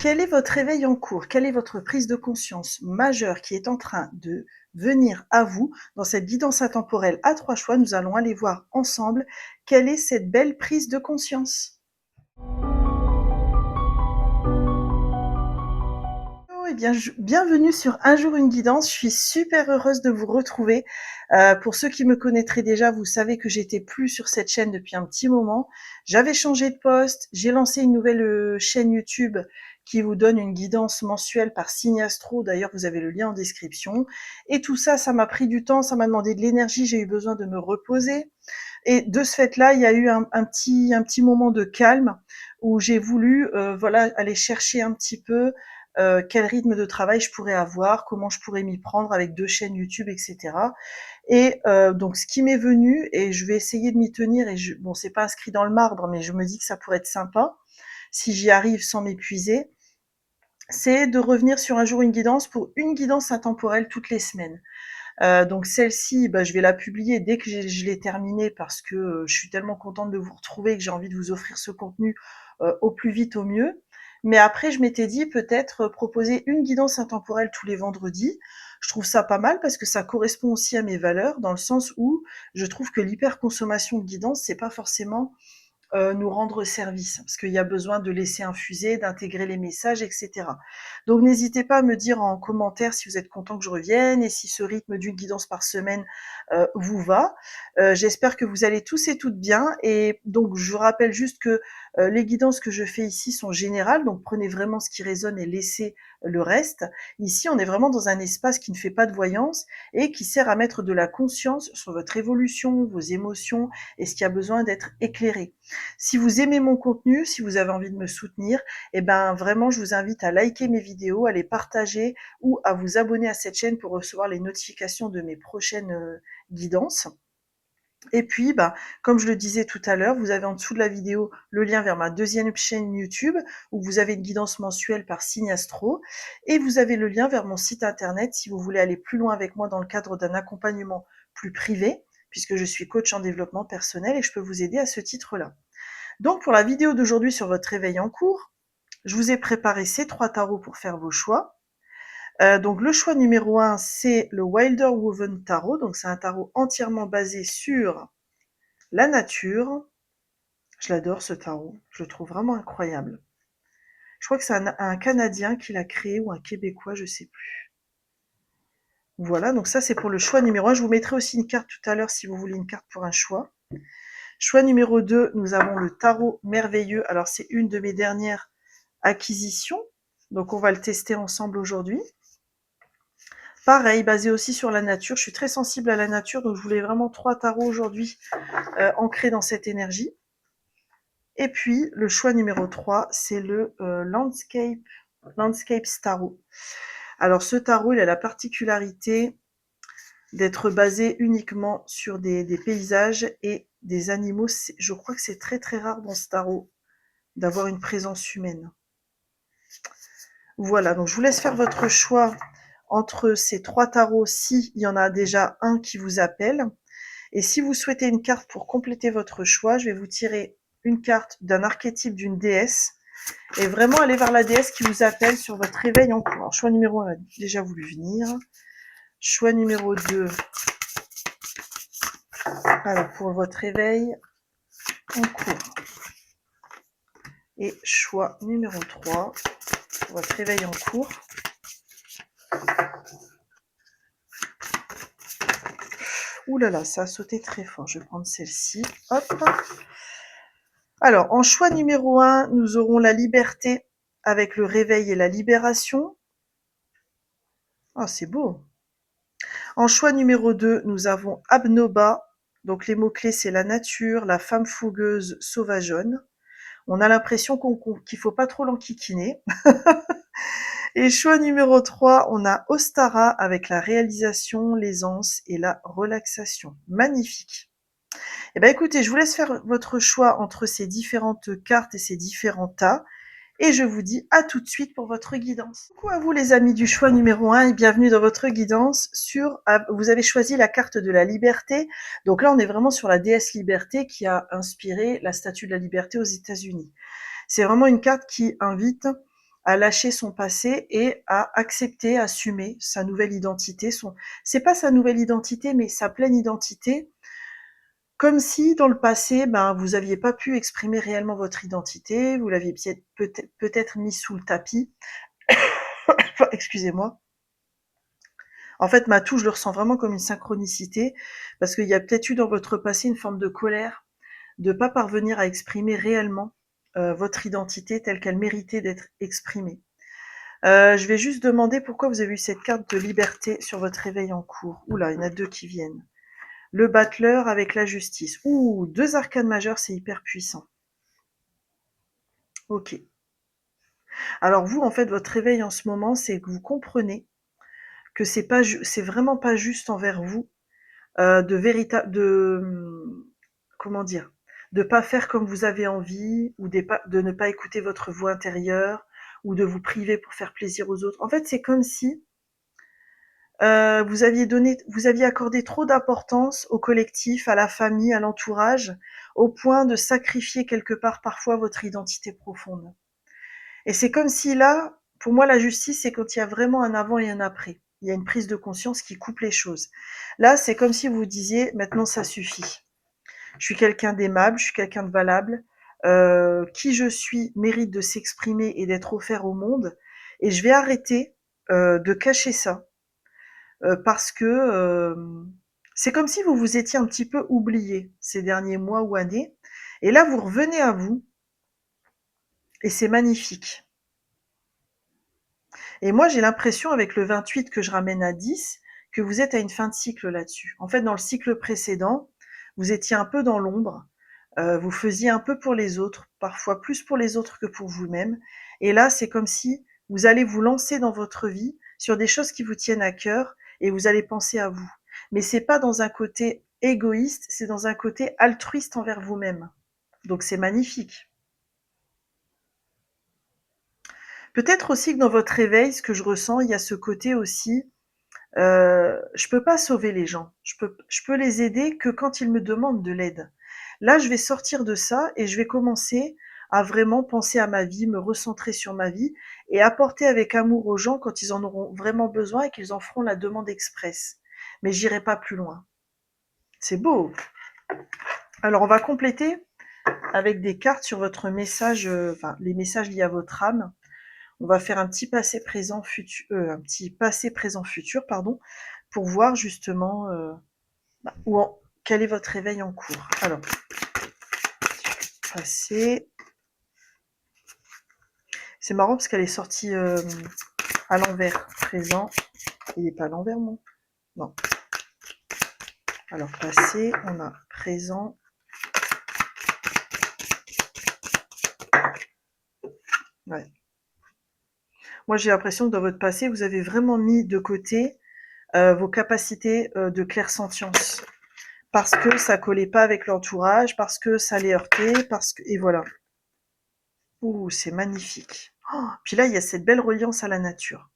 Quel est votre réveil en cours? Quelle est votre prise de conscience majeure qui est en train de venir à vous? Dans cette guidance intemporelle à 3 choix, nous allons aller voir ensemble quelle est cette belle prise de conscience. Oh, eh bien, bienvenue sur Un jour une guidance. Je suis super heureuse de vous retrouver. Pour ceux qui me connaîtraient déjà, vous savez que j'étais plus sur cette chaîne depuis un petit moment. J'avais changé de poste, j'ai lancé une nouvelle chaîne YouTube qui vous donne une guidance mensuelle par signe astro. D'ailleurs, vous avez le lien en description. Et tout ça, ça m'a pris du temps, ça m'a demandé de l'énergie, j'ai eu besoin de me reposer. Et de ce fait-là, il y a eu un petit moment de calme où j'ai voulu voilà, aller chercher un petit peu quel rythme de travail je pourrais avoir, comment je pourrais m'y prendre avec 2 chaînes YouTube, etc. Et donc ce qui m'est venu, et je vais essayer de m'y tenir, et bon, c'est pas inscrit dans le marbre, mais je me dis que ça pourrait être sympa si j'y arrive sans m'épuiser, c'est de revenir sur Un jour une guidance pour une guidance intemporelle toutes les semaines. Donc celle-ci, bah, je vais la publier dès que je l'ai terminée parce que je suis tellement contente de vous retrouver que j'ai envie de vous offrir ce contenu au plus vite, au mieux. Mais après, je m'étais dit peut-être proposer une guidance intemporelle tous les vendredis. Je trouve ça pas mal parce que ça correspond aussi à mes valeurs, dans le sens où je trouve que l'hyperconsommation de guidance, c'est pas forcément nous rendre service, parce qu'il y a besoin de laisser infuser, d'intégrer les messages, etc. Donc n'hésitez pas à me dire en commentaire si vous êtes content que je revienne et si ce rythme d'une guidance par semaine vous va. J'espère que vous allez tous et toutes bien. Et donc je vous rappelle juste que les guidances que je fais ici sont générales, donc prenez vraiment ce qui résonne et laissez le reste. Ici, on est vraiment dans un espace qui ne fait pas de voyance et qui sert à mettre de la conscience sur votre évolution, vos émotions et ce qui a besoin d'être éclairé. Si vous aimez mon contenu, si vous avez envie de me soutenir, eh ben vraiment, je vous invite à liker mes vidéos, à les partager ou à vous abonner à cette chaîne pour recevoir les notifications de mes prochaines guidances. Et puis, bah, comme je le disais tout à l'heure, vous avez en dessous de la vidéo le lien vers ma deuxième chaîne YouTube où vous avez une guidance mensuelle par signe astro, et vous avez le lien vers mon site internet si vous voulez aller plus loin avec moi dans le cadre d'un accompagnement plus privé, puisque je suis coach en développement personnel et je peux vous aider à ce titre-là. Donc pour la vidéo d'aujourd'hui sur votre réveil en cours, je vous ai préparé ces 3 tarots pour faire vos choix. Donc le choix numéro 1, c'est le Wilder Woven Tarot. Donc c'est un tarot entièrement basé sur la nature. Je l'adore ce tarot, je le trouve vraiment incroyable. Je crois que c'est un Canadien qui l'a créé ou un Québécois, je sais plus. Voilà, donc ça c'est pour le choix numéro 1. Je vous mettrai aussi une carte tout à l'heure si vous voulez une carte pour un choix. Choix numéro 2, nous avons le tarot merveilleux. Alors c'est une de mes dernières acquisitions, donc on va le tester ensemble aujourd'hui. Pareil, basé aussi sur la nature. Je suis très sensible à la nature, donc je voulais vraiment 3 tarots aujourd'hui ancrés dans cette énergie. Et puis le choix numéro 3, c'est le Landscape Tarot. Alors ce tarot, il a la particularité d'être basé uniquement sur des paysages et des animaux. Je crois que c'est très très rare dans ce tarot d'avoir une présence humaine. Voilà, donc je vous laisse faire votre choix entre ces 3 tarots, s'il y en a déjà un qui vous appelle. Et si vous souhaitez une carte pour compléter votre choix, je vais vous tirer une carte d'un archétype d'une déesse et vraiment aller vers la déesse qui vous appelle sur votre réveil en cours. Alors, choix numéro 1 a déjà voulu venir. Choix numéro 2, alors pour votre réveil en cours. Et choix numéro 3, pour votre réveil en cours. Ouh là là, ça a sauté très fort. Je vais prendre celle-ci. Hop. Alors, en choix numéro 1, nous aurons la liberté avec le réveil et la libération. Ah, c'est beau. En choix numéro 2, nous avons Abnoba. Donc les mots-clés, c'est la nature, la femme fougueuse, sauvageonne. On a l'impression qu'il faut pas trop l'enquiquiner. Et choix numéro 3, on a Ostara avec la réalisation, l'aisance et la relaxation. Magnifique. Eh ben écoutez, je vous laisse faire votre choix entre ces différentes cartes et ces différents tas. Et je vous dis à tout de suite pour votre guidance. Coucou à vous les amis du choix numéro 1 et bienvenue dans votre guidance vous avez choisi la carte de la liberté. Donc là, on est vraiment sur la déesse liberté qui a inspiré la statue de la liberté aux États-Unis. C'est vraiment une carte qui invite à lâcher son passé et à accepter, assumer sa nouvelle identité. C'est pas sa nouvelle identité, mais sa pleine identité. Comme si dans le passé, ben, vous aviez pas pu exprimer réellement votre identité, vous l'aviez peut-être mis sous le tapis. Excusez-moi. En fait, Matou, je le ressens vraiment comme une synchronicité, parce qu'il y a peut-être eu dans votre passé une forme de colère, de pas parvenir à exprimer réellement votre identité telle qu'elle méritait d'être exprimée. Je vais juste demander pourquoi vous avez eu cette carte de liberté sur votre réveil en cours. Oula, il y en a deux qui viennent. Le battleur avec la justice. Ouh, deux arcanes majeures, c'est hyper puissant. Ok. Alors vous, en fait, votre réveil en ce moment, c'est que vous comprenez que c'est vraiment pas juste envers vous comment dire, de pas faire comme vous avez envie ou de ne pas écouter votre voix intérieure ou de vous priver pour faire plaisir aux autres. En fait, c'est comme si vous aviez accordé trop d'importance au collectif, à la famille, à l'entourage, au point de sacrifier quelque part parfois votre identité profonde. Et c'est comme si là, pour moi, la justice, c'est quand il y a vraiment un avant et un après. Il y a une prise de conscience qui coupe les choses. Là, c'est comme si vous disiez, maintenant, ça suffit. Je suis quelqu'un d'aimable, je suis quelqu'un de valable. Qui je suis mérite de s'exprimer et d'être offert au monde. Et je vais arrêter de cacher ça. Parce que c'est comme si vous vous étiez un petit peu oublié ces derniers mois ou années. Et là, vous revenez à vous. Et c'est magnifique. Et moi, j'ai l'impression, avec le 28 que je ramène à 10, que vous êtes à une fin de cycle là-dessus. En fait, dans le cycle précédent, vous étiez un peu dans l'ombre, vous faisiez un peu pour les autres, parfois plus pour les autres que pour vous-même. Et là, c'est comme si vous allez vous lancer dans votre vie sur des choses qui vous tiennent à cœur et vous allez penser à vous. Mais c'est pas dans un côté égoïste, c'est dans un côté altruiste envers vous-même. Donc c'est magnifique. Peut-être aussi que dans votre réveil, ce que je ressens, il y a ce côté aussi, je peux pas sauver les gens. Je peux les aider que quand ils me demandent de l'aide. Là, je vais sortir de ça et je vais commencer à vraiment penser à ma vie, me recentrer sur ma vie et apporter avec amour aux gens quand ils en auront vraiment besoin et qu'ils en feront la demande express. Mais j'irai pas plus loin. C'est beau. Alors, on va compléter avec des cartes sur votre message, enfin, les messages liés à votre âme. On va faire un petit passé présent futur, pardon, pour voir justement quel est votre réveil en cours. Alors, passé. C'est marrant parce qu'elle est sortie à l'envers. Présent. Il n'est pas à l'envers, non? Non. Alors, passé, on a présent. Ouais. Moi, j'ai l'impression que dans votre passé, vous avez vraiment mis de côté vos capacités de clairsentience. Parce que ça collait pas avec l'entourage, parce que ça les heurtait, et voilà. Ouh, c'est magnifique. Oh, puis là, il y a cette belle reliance à la nature.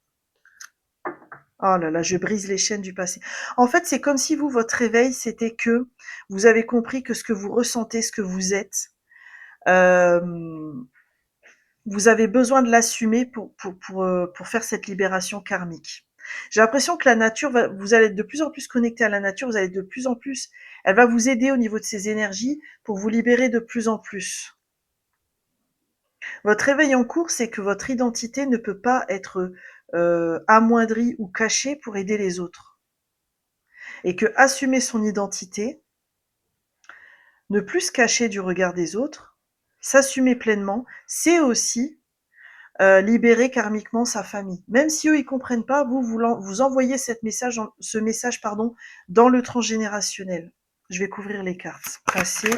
Oh là là, je brise les chaînes du passé. En fait, c'est comme si vous, votre réveil, c'était que vous avez compris que ce que vous ressentez, ce que vous êtes, euh, vous avez besoin de l'assumer pour faire cette libération karmique. J'ai l'impression que la nature, vous allez être de plus en plus connecté à la nature, vous allez être de plus en plus, elle va vous aider au niveau de ses énergies pour vous libérer de plus en plus. Votre réveil en cours, c'est que votre identité ne peut pas être amoindrie ou cachée pour aider les autres. Et que assumer son identité, ne plus se cacher du regard des autres, s'assumer pleinement, c'est aussi libérer karmiquement sa famille. Même si eux ils comprennent pas, vous envoyez ce message dans le transgénérationnel. Je vais couvrir les cartes. Passé.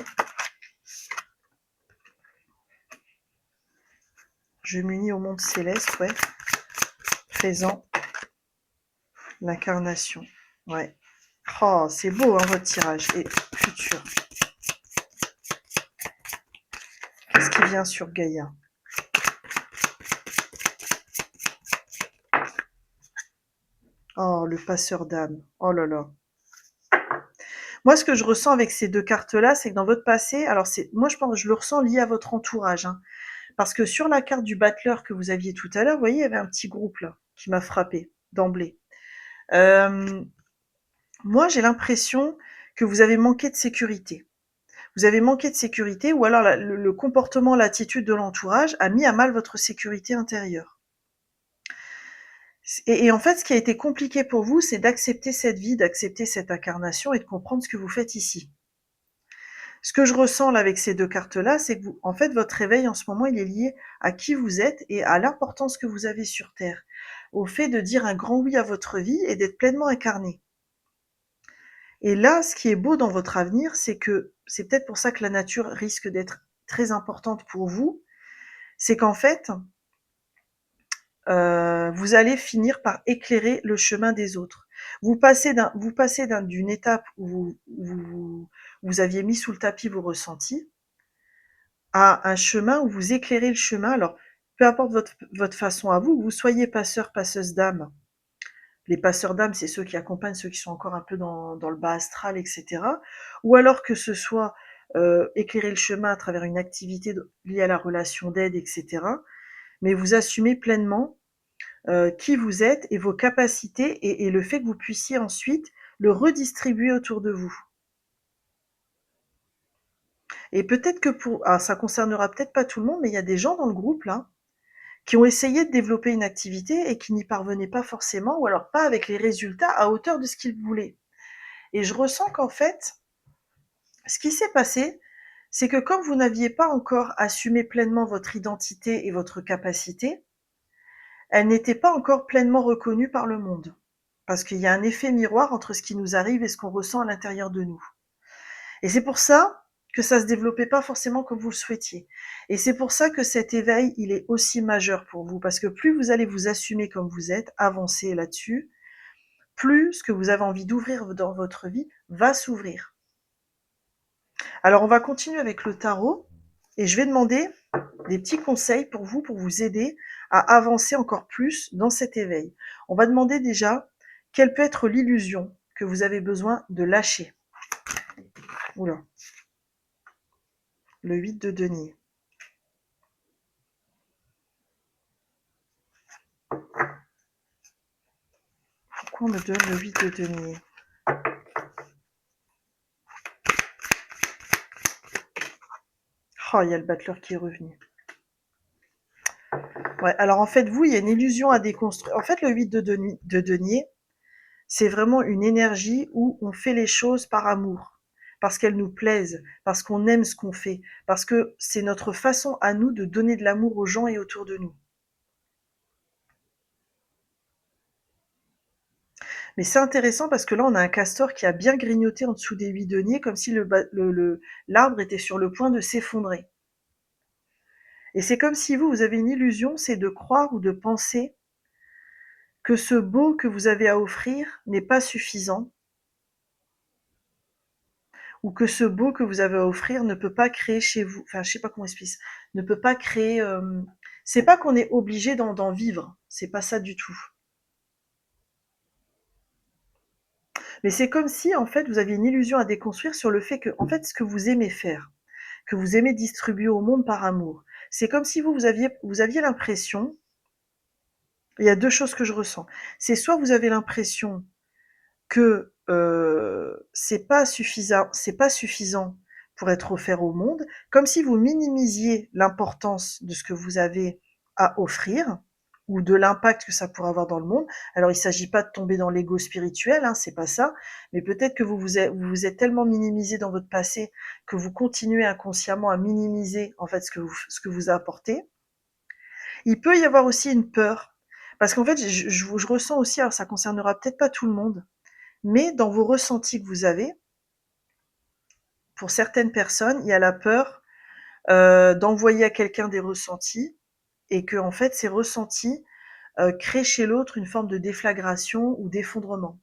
Je m'unis au monde céleste, ouais. Présent. L'incarnation. Ouais. Oh, c'est beau hein, votre tirage. Et futur. Qu'est-ce qui vient sur Gaïa? Oh, le passeur d'âme. Oh là là. Moi, ce que je ressens avec ces deux cartes-là, c'est que dans votre passé, alors moi je pense, je le ressens lié à votre entourage, hein, Parce que sur la carte du battleur que vous aviez tout à l'heure, vous voyez, il y avait un petit groupe là qui m'a frappé d'emblée. Moi, j'ai l'impression que vous avez manqué de sécurité. Vous avez manqué de sécurité ou alors le comportement, l'attitude de l'entourage a mis à mal votre sécurité intérieure. Et en fait, ce qui a été compliqué pour vous, c'est d'accepter cette vie, d'accepter cette incarnation et de comprendre ce que vous faites ici. Ce que je ressens là avec ces deux cartes-là, c'est que vous, en fait, votre réveil en ce moment, il est lié à qui vous êtes et à l'importance que vous avez sur Terre, au fait de dire un grand oui à votre vie et d'être pleinement incarné. Et là, ce qui est beau dans votre avenir, c'est que c'est peut-être pour ça que la nature risque d'être très importante pour vous, c'est qu'en fait, vous allez finir par éclairer le chemin des autres. Vous passez d'une étape où vous aviez mis sous le tapis vos ressentis à un chemin où vous éclairez le chemin. Alors, peu importe votre façon à vous, que vous soyez passeur, passeuse d'âme. Les passeurs d'âme, c'est ceux qui accompagnent ceux qui sont encore un peu dans le bas astral, etc. Ou alors que ce soit éclairer le chemin à travers une activité liée à la relation d'aide, etc. Mais vous assumez pleinement qui vous êtes et vos capacités et le fait que vous puissiez ensuite le redistribuer autour de vous. Et peut-être que ça concernera peut-être pas tout le monde, mais il y a des gens dans le groupe là qui ont essayé de développer une activité et qui n'y parvenaient pas forcément, ou alors pas avec les résultats à hauteur de ce qu'ils voulaient. Et je ressens qu'en fait, ce qui s'est passé, c'est que comme vous n'aviez pas encore assumé pleinement votre identité et votre capacité, elle n'était pas encore pleinement reconnue par le monde. Parce qu'il y a un effet miroir entre ce qui nous arrive et ce qu'on ressent à l'intérieur de nous. Et c'est pour ça que ça se développait pas forcément comme vous le souhaitiez. Et c'est pour ça que cet éveil, il est aussi majeur pour vous. Parce que plus vous allez vous assumer comme vous êtes, avancer là-dessus, plus ce que vous avez envie d'ouvrir dans votre vie va s'ouvrir. Alors on va continuer avec le tarot et je vais demander des petits conseils pour vous aider à avancer encore plus dans cet éveil. On va demander déjà quelle peut être l'illusion que vous avez besoin de lâcher. Oula. Le 8 de denier. Pourquoi on me donne le 8 de denier? Oh, il y a le battleur qui est revenu. Ouais, alors en fait, vous, il y a une illusion à déconstruire. En fait, le 8 de denier, c'est vraiment une énergie où on fait les choses par amour, parce qu'elles nous plaisent, parce qu'on aime ce qu'on fait, parce que c'est notre façon à nous de donner de l'amour aux gens et autour de nous. Mais c'est intéressant parce que là, on a un castor qui a bien grignoté en dessous des 8 deniers, comme si l'arbre était sur le point de s'effondrer. Et c'est comme si vous avez une illusion, c'est de croire ou de penser que ce beau que vous avez à offrir n'est pas suffisant, ou que ce beau que vous avez à offrir ne peut pas créer chez vous, enfin je sais pas comment expliquer, ne peut pas créer. C'est pas qu'on est obligé d'en vivre, c'est pas ça du tout. Mais c'est comme si en fait vous aviez une illusion à déconstruire sur le fait que en fait ce que vous aimez faire, que vous aimez distribuer au monde par amour, c'est comme si vous aviez l'impression. Il y a deux choses que je ressens. C'est soit vous avez l'impression que c'est pas suffisant pour être offert au monde, comme si vous minimisiez l'importance de ce que vous avez à offrir ou de l'impact que ça pourrait avoir dans le monde. Alors il ne s'agit pas de tomber dans l'ego spirituel, hein, c'est pas ça, mais peut-être que vous êtes tellement minimisé dans votre passé que vous continuez inconsciemment à minimiser en fait ce que vous apportez. Il peut y avoir aussi une peur, parce qu'en fait je ressens aussi, alors ça concernera peut-être pas tout le monde, mais dans vos ressentis que vous avez, pour certaines personnes, il y a la peur d'envoyer à quelqu'un des ressentis et que en fait ces ressentis créent chez l'autre une forme de déflagration ou d'effondrement.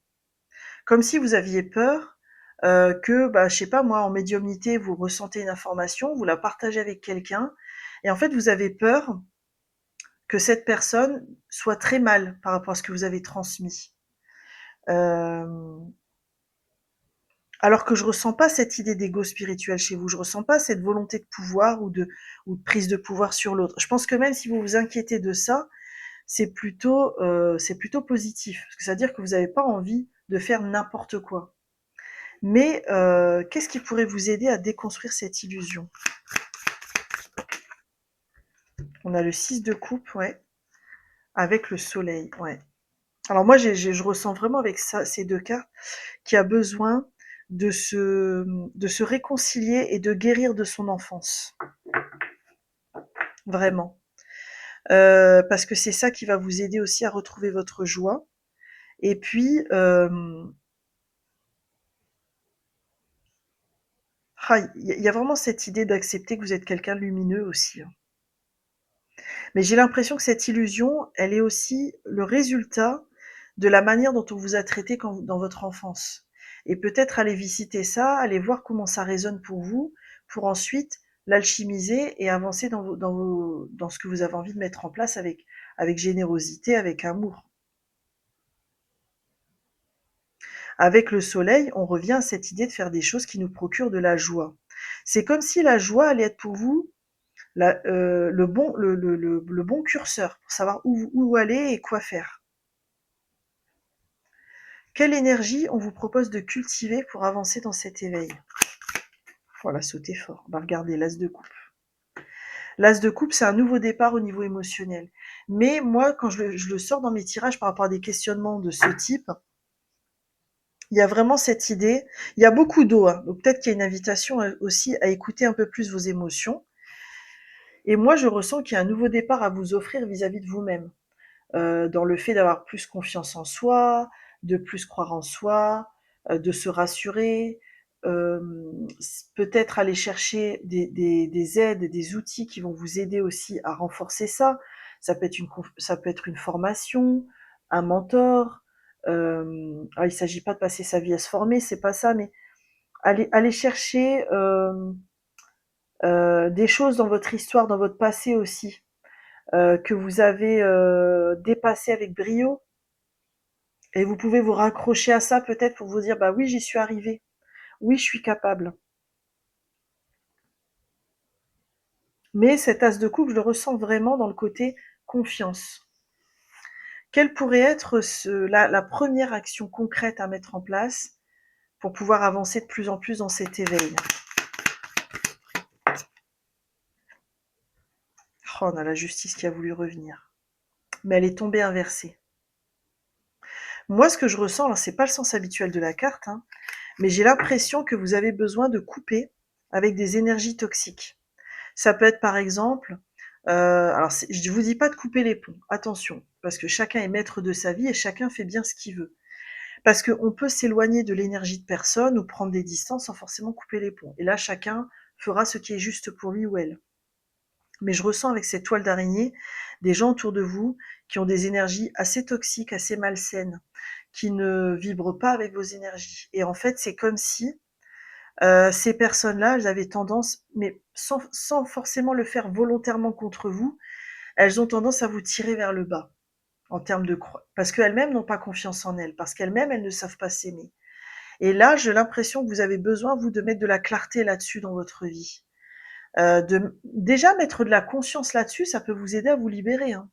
Comme si vous aviez peur que, bah, je sais pas moi, en médiumnité, vous ressentez une information, vous la partagez avec quelqu'un, et en fait vous avez peur que cette personne soit très mal par rapport à ce que vous avez transmis. Euh, Alors que je ressens pas cette idée d'ego spirituel chez vous. Je ressens pas cette volonté de pouvoir ou de prise de pouvoir sur l'autre. Je pense que même si vous vous inquiétez de ça, c'est plutôt positif. Parce que ça veut dire que vous n'avez pas envie de faire n'importe quoi. Mais qu'est-ce qui pourrait vous aider à déconstruire cette illusion? On a le 6 de coupe, ouais, avec le soleil, ouais. Alors moi, je ressens vraiment avec ça, ces deux cartes, qu'il y a besoin de de se réconcilier et de guérir de son enfance. Vraiment. Parce que c'est ça qui va vous aider aussi à retrouver votre joie. Et puis, il y a vraiment cette idée d'accepter que vous êtes quelqu'un de lumineux aussi, hein. Mais j'ai l'impression que cette illusion, elle est aussi le résultat de la manière dont on vous a traité dans votre enfance. Et peut-être aller visiter ça, aller voir comment ça résonne pour vous, pour ensuite l'alchimiser et avancer dans ce que vous avez envie de mettre en place avec générosité, avec amour. Avec le soleil, on revient à cette idée de faire des choses qui nous procurent de la joie. C'est comme si la joie allait être pour vous le bon curseur pour savoir où aller et quoi faire. Quelle énergie on vous propose de cultiver pour avancer dans cet éveil? Voilà, sautez fort. Bah, regardez, l'as de coupe. L'as de coupe, c'est un nouveau départ au niveau émotionnel. Mais moi, quand je le sors dans mes tirages par rapport à des questionnements de ce type, il y a vraiment cette idée. Il y a beaucoup d'eau, hein, donc peut-être qu'il y a une invitation aussi à écouter un peu plus vos émotions. Et moi, je ressens qu'il y a un nouveau départ à vous offrir vis-à-vis de vous-même. Dans le fait d'avoir plus confiance en soi, de plus croire en soi, de se rassurer, peut-être aller chercher des aides, des outils qui vont vous aider aussi à renforcer ça. Ça peut être une formation, un mentor. Alors il ne s'agit pas de passer sa vie à se former, c'est pas ça, mais aller chercher des choses dans votre histoire, dans votre passé aussi, que vous avez dépassé avec brio. Et vous pouvez vous raccrocher à ça peut-être pour vous dire, bah oui, j'y suis arrivé. Oui, je suis capable. Mais cet as de coupe, je le ressens vraiment dans le côté confiance. Quelle pourrait être la première action concrète à mettre en place pour pouvoir avancer de plus en plus dans cet éveil? Oh, on a la justice qui a voulu revenir. Mais elle est tombée inversée. Moi, ce que je ressens, alors c'est pas le sens habituel de la carte, hein, mais j'ai l'impression que vous avez besoin de couper avec des énergies toxiques. Ça peut être par exemple, alors je ne vous dis pas de couper les ponts, attention, parce que chacun est maître de sa vie et chacun fait bien ce qu'il veut. Parce qu'on peut s'éloigner de l'énergie de personne ou prendre des distances sans forcément couper les ponts. Et là, chacun fera ce qui est juste pour lui ou elle. Mais je ressens avec cette toile d'araignée des gens autour de vous qui ont des énergies assez toxiques, assez malsaines, qui ne vibrent pas avec vos énergies. Et en fait, c'est comme si ces personnes-là, elles avaient tendance, mais sans forcément le faire volontairement contre vous, elles ont tendance à vous tirer vers le bas en termes de parce qu'elles-mêmes n'ont pas confiance en elles, parce qu'elles-mêmes, elles ne savent pas s'aimer. Et là, j'ai l'impression que vous avez besoin, vous, de mettre de la clarté là-dessus dans votre vie. Déjà, mettre de la conscience là-dessus, ça peut vous aider à vous libérer, hein.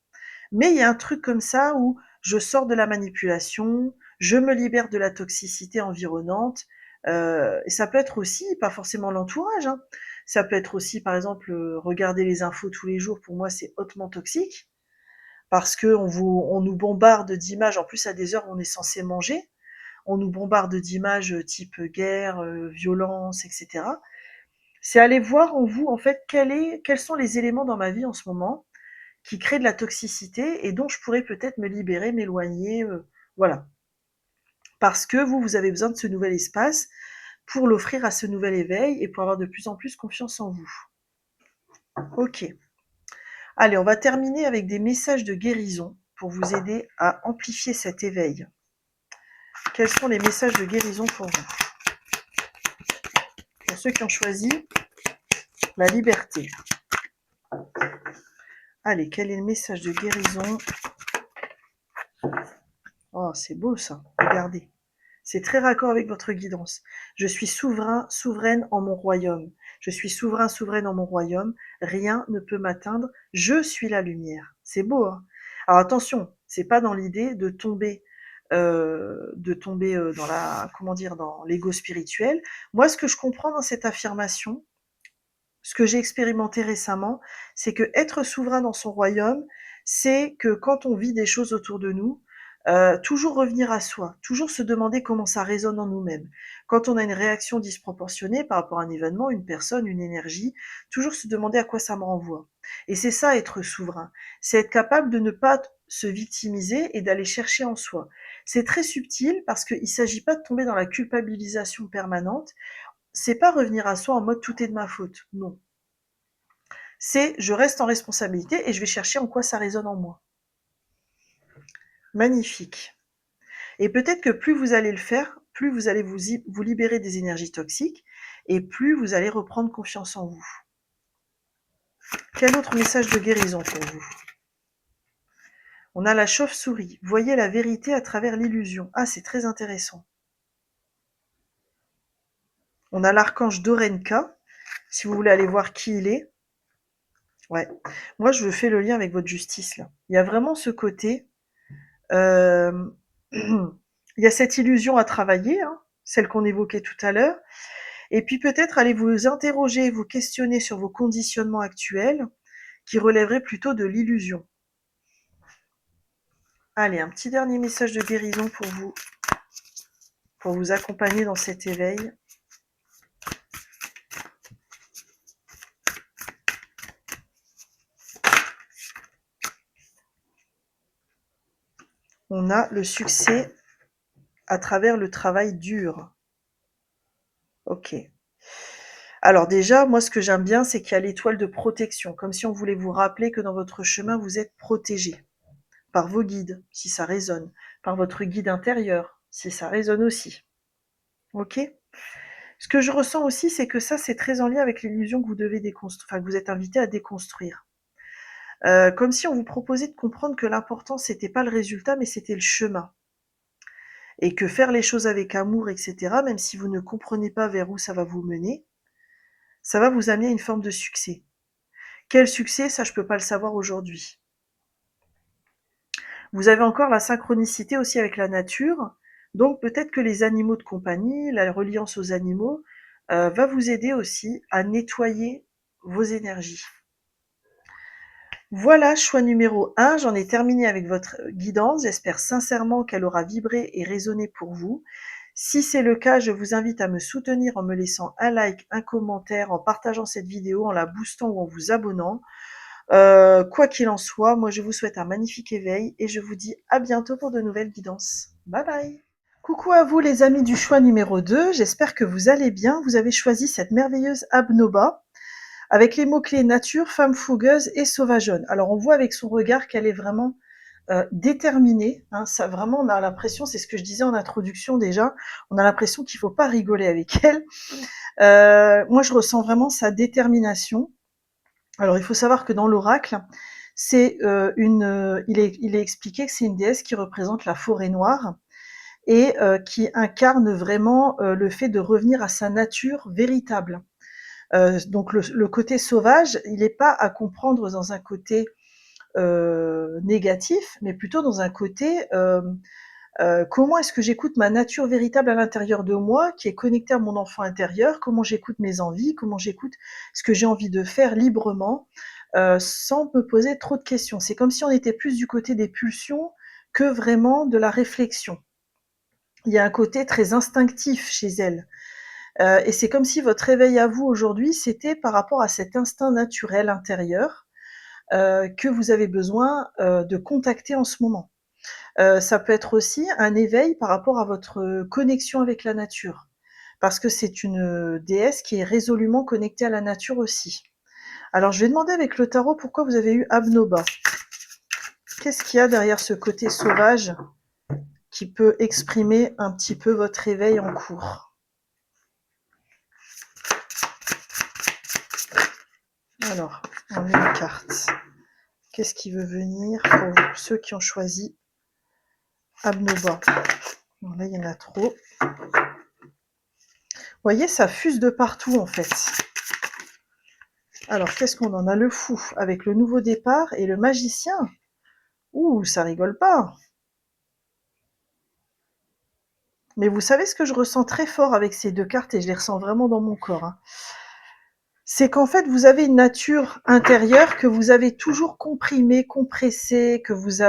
Mais il y a un truc comme ça où je sors de la manipulation, je me libère de la toxicité environnante. Et ça peut être aussi, pas forcément l'entourage, hein. Ça peut être aussi, par exemple, regarder les infos tous les jours. Pour moi, c'est hautement toxique parce que on nous bombarde d'images, en plus à des heures où on est censé manger. On nous bombarde d'images type guerre, violence, etc. C'est aller voir en vous, en fait, quels sont les éléments dans ma vie en ce moment qui créent de la toxicité et dont je pourrais peut-être me libérer, m'éloigner, voilà. Parce que vous avez besoin de ce nouvel espace pour l'offrir à ce nouvel éveil et pour avoir de plus en plus confiance en vous. Ok. Allez, on va terminer avec des messages de guérison pour vous aider à amplifier cet éveil. Quels sont les messages de guérison pour vous? Pour ceux qui ont choisi la liberté. Allez, quel est le message de guérison? Oh, c'est beau ça, regardez. C'est très raccord avec votre guidance. Je suis souverain, souveraine en mon royaume. Je suis souverain, souveraine en mon royaume. Rien ne peut m'atteindre. Je suis la lumière. C'est beau, hein? Alors attention, c'est pas dans l'idée de tomber dans la, comment dire, dans l'ego spirituel. Moi, ce que je comprends dans cette affirmation, ce que j'ai expérimenté récemment, c'est que être souverain dans son royaume, c'est que quand on vit des choses autour de nous, toujours revenir à soi, toujours se demander comment ça résonne en nous-mêmes. Quand on a une réaction disproportionnée par rapport à un événement, une personne, une énergie, toujours se demander à quoi ça me renvoie. Et c'est ça être souverain, c'est être capable de ne pas se victimiser et d'aller chercher en soi. C'est très subtil parce qu'il ne s'agit pas de tomber dans la culpabilisation permanente, c'est pas revenir à soi en mode tout est de ma faute, non. C'est je reste en responsabilité et je vais chercher en quoi ça résonne en moi. Magnifique. Et peut-être que plus vous allez le faire, plus vous allez vous libérer des énergies toxiques et plus vous allez reprendre confiance en vous. Quel autre message de guérison pour vous? On a la chauve-souris. Voyez la vérité à travers l'illusion. Ah, c'est très intéressant. On a l'archange Dorenka. Si vous voulez aller voir qui il est. Ouais. Moi, je fais le lien avec votre justice, là. Il y a vraiment ce côté. Euh, il y a cette illusion à travailler, hein, celle qu'on évoquait tout à l'heure. Et puis peut-être allez vous interroger, vous questionner sur vos conditionnements actuels qui relèveraient plutôt de l'illusion. Allez, un petit dernier message de guérison pour vous accompagner dans cet éveil. On a le succès à travers le travail dur. Ok. Alors déjà, moi ce que j'aime bien, c'est qu'il y a l'étoile de protection, comme si on voulait vous rappeler que dans votre chemin, vous êtes protégé par vos guides, si ça résonne, par votre guide intérieur, si ça résonne aussi. Ok? Ce que je ressens aussi, c'est que ça, c'est très en lien avec l'illusion que vous devez déconstruire, enfin que vous êtes invité à déconstruire. Comme si on vous proposait de comprendre que l'important, c'était pas le résultat, mais c'était le chemin. Et que faire les choses avec amour, etc., même si vous ne comprenez pas vers où ça va vous mener, ça va vous amener à une forme de succès. Quel succès, ça je peux pas le savoir aujourd'hui. Vous avez encore la synchronicité aussi avec la nature, donc peut-être que les animaux de compagnie, la reliance aux animaux, va vous aider aussi à nettoyer vos énergies. Voilà, choix numéro 1, j'en ai terminé avec votre guidance. J'espère sincèrement qu'elle aura vibré et résonné pour vous. Si c'est le cas, je vous invite à me soutenir en me laissant un like, un commentaire, en partageant cette vidéo, en la boostant ou en vous abonnant. Quoi qu'il en soit, moi je vous souhaite un magnifique éveil et je vous dis à bientôt pour de nouvelles guidances. Bye bye! Coucou à vous les amis du choix numéro 2, j'espère que vous allez bien. Vous avez choisi cette merveilleuse Abnoba avec les mots-clés nature, femme fougueuse et sauvageonne. Alors on voit avec son regard qu'elle est vraiment déterminée. Hein, ça vraiment, on a l'impression, c'est ce que je disais en introduction déjà, on a l'impression qu'il ne faut pas rigoler avec elle. Moi je ressens vraiment sa détermination. Alors il faut savoir que dans l'oracle, c'est il est expliqué que c'est une déesse qui représente la forêt noire et qui incarne vraiment le fait de revenir à sa nature véritable. Donc le côté sauvage, il n'est pas à comprendre dans un côté négatif, mais plutôt dans un côté comment est-ce que j'écoute ma nature véritable à l'intérieur de moi, qui est connectée à mon enfant intérieur, comment j'écoute mes envies, comment j'écoute ce que j'ai envie de faire librement, sans me poser trop de questions. C'est comme si on était plus du côté des pulsions que vraiment de la réflexion. Il y a un côté très instinctif chez elle. Et c'est comme si votre réveil à vous aujourd'hui, c'était par rapport à cet instinct naturel intérieur que vous avez besoin de contacter en ce moment. Ça peut être aussi un éveil par rapport à votre connexion avec la nature, parce que c'est une déesse qui est résolument connectée à la nature aussi. Alors je vais demander avec le tarot pourquoi vous avez eu Abnoba. Qu'est-ce qu'il y a derrière ce côté sauvage qui peut exprimer un petit peu votre réveil en cours? Alors, on met une carte. Qu'est-ce qui veut venir pour ceux qui ont choisi Abnoba? Bon, là, il y en a trop. Vous voyez, ça fuse de partout, en fait. Alors, qu'est-ce qu'on en a? Le fou, avec le nouveau départ, et le magicien. Ouh, ça rigole pas. Mais vous savez ce que je ressens très fort avec ces deux cartes, et je les ressens vraiment dans mon corps, hein. C'est qu'en fait, vous avez une nature intérieure que vous avez toujours comprimée, compressée, que vous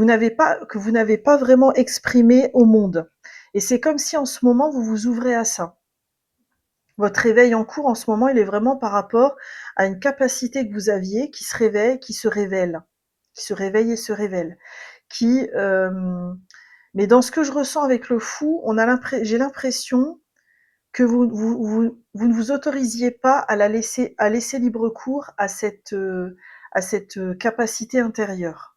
n'avez pas vraiment exprimée au monde. Et c'est comme si en ce moment, vous vous ouvrez à ça. Votre réveil en cours en ce moment, il est vraiment par rapport à une capacité que vous aviez qui se réveille, qui se révèle, qui se réveille et se révèle, qui mais dans ce que je ressens avec le fou, j'ai l'impression que vous ne vous autorisiez pas à laisser libre cours à cette capacité intérieure.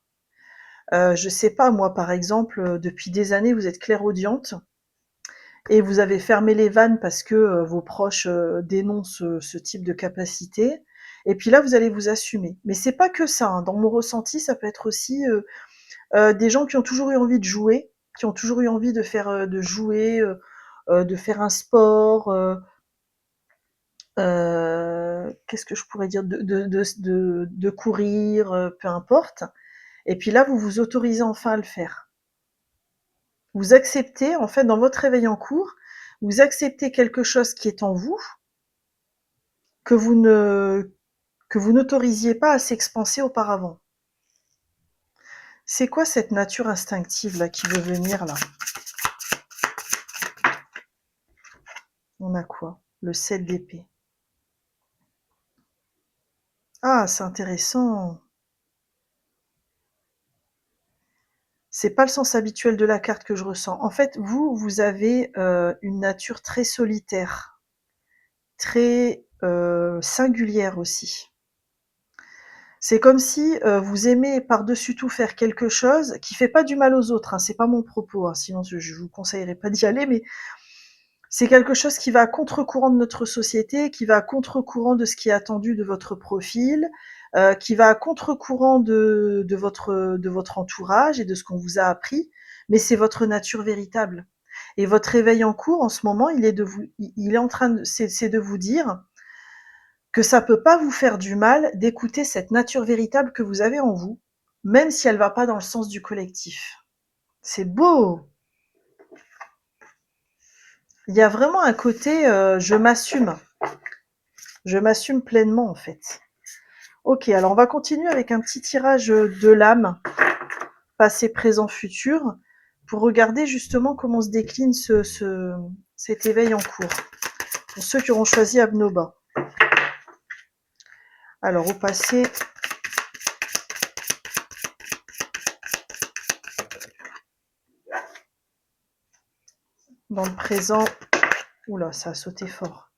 Je sais pas, moi, par exemple, depuis des années, vous êtes clairaudiente et vous avez fermé les vannes parce que vos proches dénoncent ce type de capacité. Et puis là, vous allez vous assumer. Mais c'est pas que ça, hein. Dans mon ressenti, ça peut être aussi des gens qui ont toujours eu envie de jouer, qui ont toujours eu envie de jouer, de faire un sport. Qu'est-ce que je pourrais dire, de courir, peu importe. Et puis là, vous vous autorisez enfin à le faire. Vous acceptez, en fait, dans votre réveil en cours, vous acceptez quelque chose qui est en vous, que vous ne, que vous n'autorisiez pas à s'expanser auparavant. C'est quoi cette nature instinctive là qui veut venir là? On a quoi? Le 7 d'épée. Ah, c'est intéressant. C'est pas le sens habituel de la carte que je ressens. En fait, vous avez une nature très solitaire, très singulière aussi. C'est comme si vous aimez par-dessus tout faire quelque chose qui fait pas du mal aux autres, hein, c'est pas mon propos, hein, sinon je vous conseillerais pas d'y aller, mais c'est quelque chose qui va à contre-courant de notre société, qui va à contre-courant de ce qui est attendu de votre profil, qui va à contre-courant de votre entourage et de ce qu'on vous a appris, mais c'est votre nature véritable. Et votre réveil en cours, en ce moment, il est en train de, c'est de vous dire que ça peut pas vous faire du mal d'écouter cette nature véritable que vous avez en vous, même si elle va pas dans le sens du collectif. C'est beau! Il y a vraiment un côté je m'assume pleinement en fait. Ok, alors on va continuer avec un petit tirage de l'âme, passé, présent, futur, pour regarder justement comment se décline cet éveil en cours. Pour ceux qui auront choisi Abnoba. Alors au passé, dans le présent, oula, ça a sauté fort.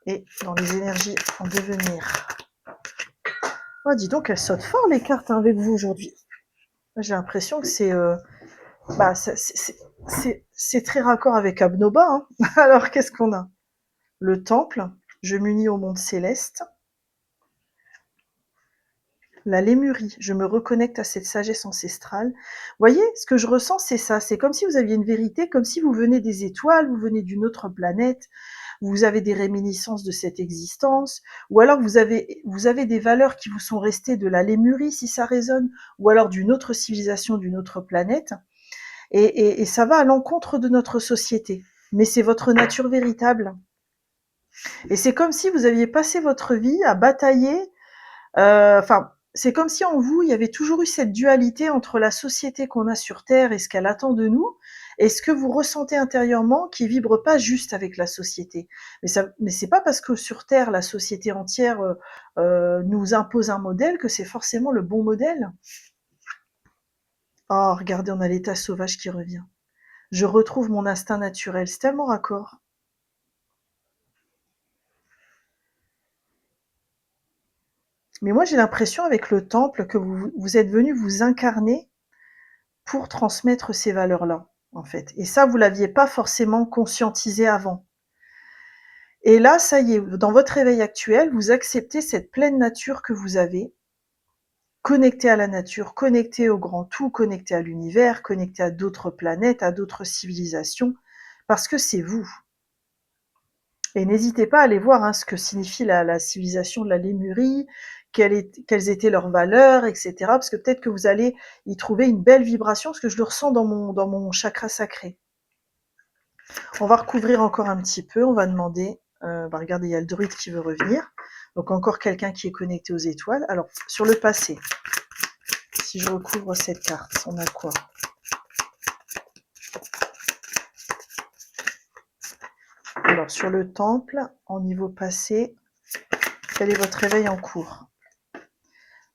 Et dans les énergies en devenir. Oh, dis donc, elles sautent fort les cartes hein, avec vous aujourd'hui. J'ai l'impression que c'est très raccord avec Abnoba. Hein. Alors, qu'est-ce qu'on a? Le temple, je m'unis au monde céleste. La lémurie, je me reconnecte à cette sagesse ancestrale. Vous voyez, ce que je ressens, c'est ça. C'est comme si vous aviez une vérité, comme si vous venez des étoiles, vous venez d'une autre planète, vous avez des réminiscences de cette existence, ou alors vous avez des valeurs qui vous sont restées de la lémurie, si ça résonne, ou alors d'une autre civilisation, d'une autre planète, et ça va à l'encontre de notre société. Mais c'est votre nature véritable. Et c'est comme si vous aviez passé votre vie à batailler, c'est comme si en vous, il y avait toujours eu cette dualité entre la société qu'on a sur Terre et ce qu'elle attend de nous, et ce que vous ressentez intérieurement qui vibre pas juste avec la société. Mais c'est pas parce que sur Terre, la société entière nous impose un modèle que c'est forcément le bon modèle. Oh, regardez, on a l'état sauvage qui revient. Je retrouve mon instinct naturel. C'est tellement raccord. Mais moi, j'ai l'impression avec le temple que vous êtes venu vous incarner pour transmettre ces valeurs-là, en fait. Et ça, vous l'aviez pas forcément conscientisé avant. Et là, ça y est, dans votre réveil actuel, vous acceptez cette pleine nature que vous avez. connecté à la nature, connecté au grand tout, connecté à l'univers, connecté à d'autres planètes, à d'autres civilisations, parce que c'est vous. Et n'hésitez pas à aller voir ce que signifie la civilisation de la Lémurie, quelles étaient leurs valeurs, etc. Parce que peut-être que vous allez y trouver une belle vibration, parce que je le ressens dans mon chakra sacré. On va recouvrir encore un petit peu, on va demander, regardez, il y a le druide qui veut revenir, donc encore quelqu'un qui est connecté aux étoiles. Alors, sur le passé, si je recouvre cette carte, on a quoi? Alors, sur le temple, en niveau passé, quel est votre réveil en cours?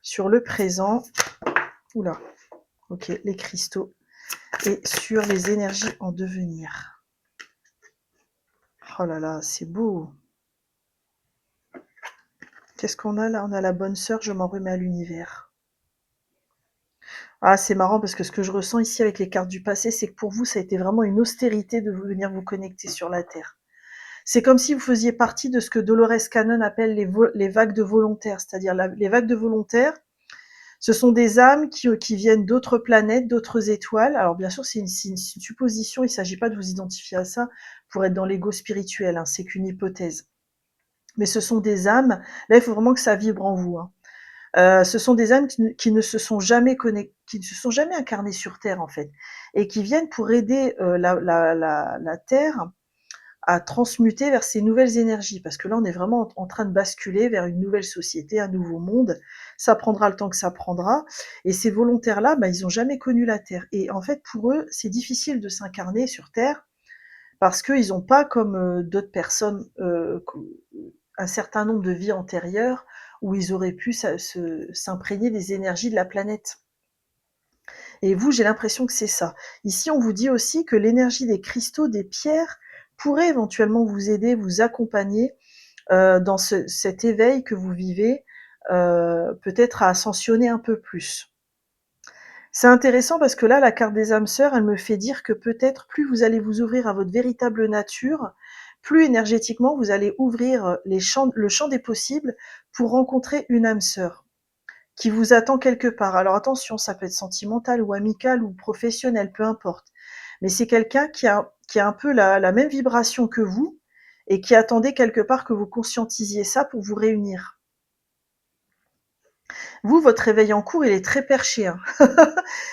Sur le présent, oula, ok, les cristaux, et sur les énergies en devenir. Oh là là, c'est beau. Qu'est-ce qu'on a là? On a la bonne sœur, je m'en remets à l'univers. Ah, c'est marrant parce que ce que je ressens ici avec les cartes du passé, c'est que pour vous, ça a été vraiment une austérité de venir vous connecter sur la Terre. C'est comme si vous faisiez partie de ce que Dolores Cannon appelle les vagues de volontaires. C'est-à-dire les vagues de volontaires, ce sont des âmes qui viennent d'autres planètes, d'autres étoiles. Alors bien sûr, c'est une supposition, il ne s'agit pas de vous identifier à ça pour être dans l'ego spirituel, c'est qu'une hypothèse. Mais ce sont des âmes, là il faut vraiment que ça vibre en vous. Ce sont des âmes qui ne se sont jamais qui ne se sont jamais incarnées sur Terre en fait, et qui viennent pour aider la Terre à transmuter vers ces nouvelles énergies, parce que là on est vraiment en train de basculer vers une nouvelle société, un nouveau monde. Ça prendra le temps que ça prendra, et ces volontaires-là, ils n'ont jamais connu la Terre, et en fait pour eux c'est difficile de s'incarner sur Terre, parce qu'ils n'ont pas comme d'autres personnes un certain nombre de vies antérieures où ils auraient pu s'imprégner des énergies de la planète. Et vous, j'ai l'impression que c'est ça. Ici, on vous dit aussi que l'énergie des cristaux, des pierres, pourrait éventuellement vous aider, vous accompagner dans cet éveil que vous vivez, peut-être à ascensionner un peu plus. C'est intéressant parce que là, la carte des âmes sœurs, elle me fait dire que peut-être plus vous allez vous ouvrir à votre véritable nature, plus énergétiquement vous allez ouvrir le champ des possibles pour rencontrer une âme sœur qui vous attend quelque part. Alors attention, ça peut être sentimental ou amical ou professionnel, peu importe. Mais c'est quelqu'un qui a un peu la même vibration que vous et qui attendait quelque part que vous conscientisiez ça pour vous réunir. Vous, votre réveil en cours, il est très perché,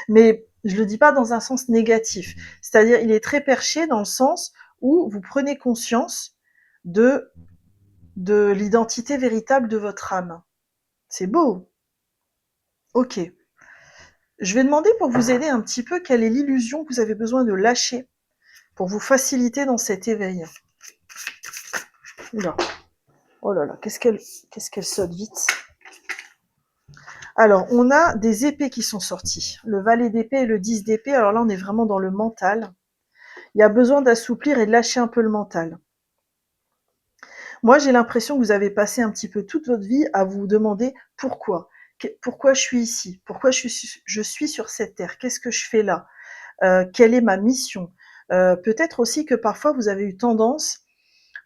mais je le dis pas dans un sens négatif. C'est-à-dire, il est très perché dans le sens où vous prenez conscience de l'identité véritable de votre âme. C'est beau. Ok. Je vais demander pour vous aider un petit peu quelle est l'illusion que vous avez besoin de lâcher pour vous faciliter dans cet éveil. Oula. Oh là là, qu'est-ce qu'elle saute vite. Alors, on a des épées qui sont sorties. Le valet d'épée et le 10 d'épée. Alors là, on est vraiment dans le mental. Il y a besoin d'assouplir et de lâcher un peu le mental. Moi, j'ai l'impression que vous avez passé un petit peu toute votre vie à vous demander pourquoi. Pourquoi je suis ici? Pourquoi je suis sur cette terre? Qu'est-ce que je fais là? Quelle est ma mission? Peut-être aussi que parfois vous avez eu tendance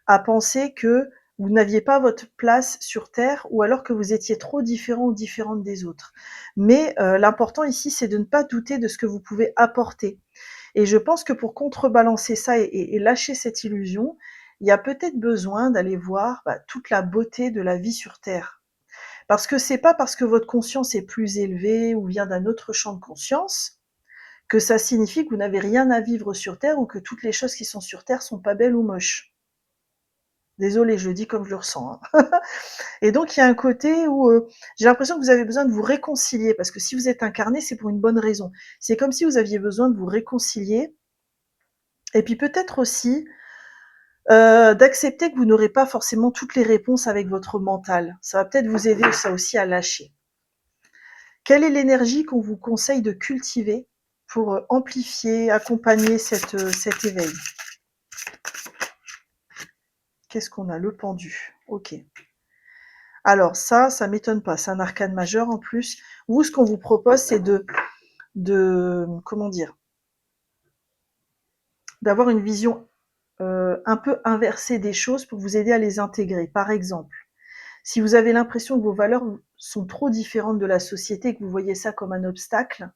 à penser que vous n'aviez pas votre place sur Terre, ou alors que vous étiez trop différent ou différente des autres. Mais l'important ici, c'est de ne pas douter de ce que vous pouvez apporter. Et je pense que pour contrebalancer ça et lâcher cette illusion, il y a peut-être besoin d'aller voir toute la beauté de la vie sur Terre. Parce que c'est pas parce que votre conscience est plus élevée ou vient d'un autre champ de conscience que ça signifie que vous n'avez rien à vivre sur Terre ou que toutes les choses qui sont sur Terre sont pas belles ou moches. Désolée, je le dis comme je le ressens. Et donc, il y a un côté où j'ai l'impression que vous avez besoin de vous réconcilier, parce que si vous êtes incarné, c'est pour une bonne raison. C'est comme si vous aviez besoin de vous réconcilier, et puis peut-être aussi d'accepter que vous n'aurez pas forcément toutes les réponses avec votre mental. Ça va peut-être vous aider ça aussi à lâcher. Quelle est l'énergie qu'on vous conseille de cultiver pour amplifier, accompagner cet éveil? Qu'est-ce qu'on a? Le pendu. Ok. Alors ça m'étonne pas. C'est un arcane majeur en plus. Vous, ce qu'on vous propose, c'est comment dire, d'avoir une vision un peu inversée des choses pour vous aider à les intégrer. Par exemple, si vous avez l'impression que vos valeurs sont trop différentes de la société, que vous voyez ça comme un obstacle,